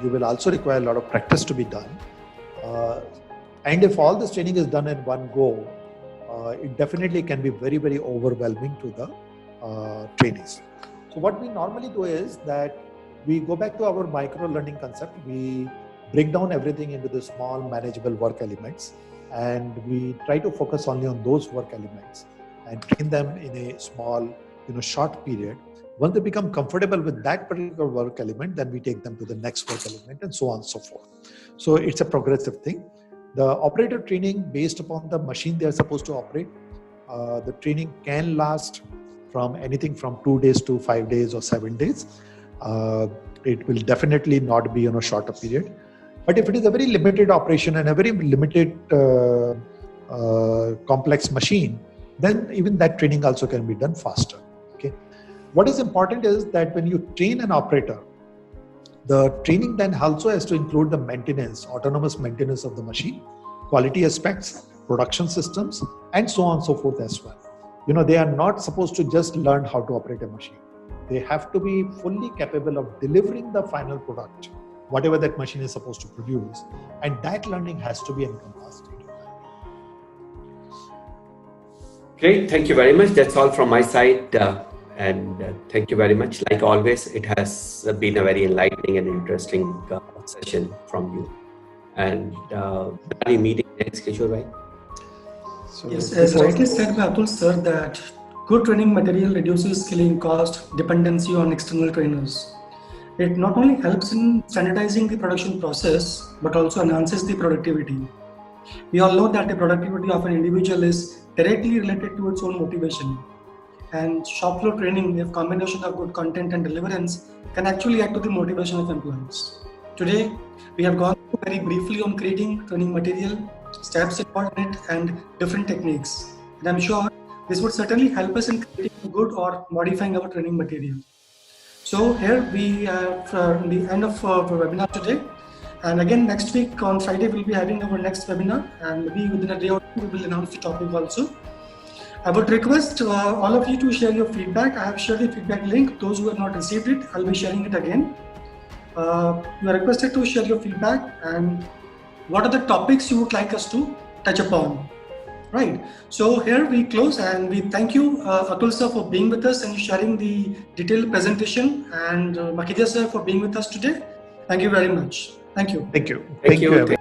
You will also require a lot of practice to be done. And if all this training is done in one go, it definitely can be very, very overwhelming to the trainees. So what we normally do is that we go back to our micro learning concept. We break down everything into the small manageable work elements, and we try to focus only on those work elements and train them in a small, short period. Once they become comfortable with that particular work element, then we take them to the next work element and so on and so forth. So it's a progressive thing. The operator training based upon the machine they are supposed to operate, the training can last from anything from 2 days to 5 days or 7 days. It will definitely not be on a shorter period. But if it is a very limited operation and a very limited complex machine, then even that training also can be done faster. Okay. What is important is that when you train an operator, the training then also has to include the maintenance, autonomous maintenance of the machine, quality aspects, production systems, and so on and so forth as well. They are not supposed to just learn how to operate a machine. They have to be fully capable of delivering the final product, whatever that machine is supposed to produce. And that learning has to be encompassed. Great. Thank you very much. That's all from my side. And thank you very much. Like always, it has been a very enlightening and interesting session from you. And are you meeting next, Kishore bhai? So yes, as rightly said by Atul sir, that good training material reduces skilling cost, dependency on external trainers. It not only helps in standardizing the production process, but also enhances the productivity. We all know that the productivity of an individual is directly related to its own motivation. And shop floor training, if combination of good content and deliverance, can actually add to the motivation of employees. Today, we have gone through very briefly on creating training material, steps involved in it, and different techniques. And I'm sure this would certainly help us in creating good or modifying our training material. So here we have the end of our webinar today. And again, next week on Friday, we'll be having our next webinar, and maybe within a day or two, we will announce the topic also. I would request all of you to share your feedback. I have shared the feedback link. Those who have not received it, I'll be sharing it again. You are requested to share your feedback and what are the topics you would like us to touch upon. Right. So here we close, and we thank you, Atul sir, for being with us and sharing the detailed presentation, and Makhija sir for being with us today. Thank you very much. Thank you. Thank you. Thank you.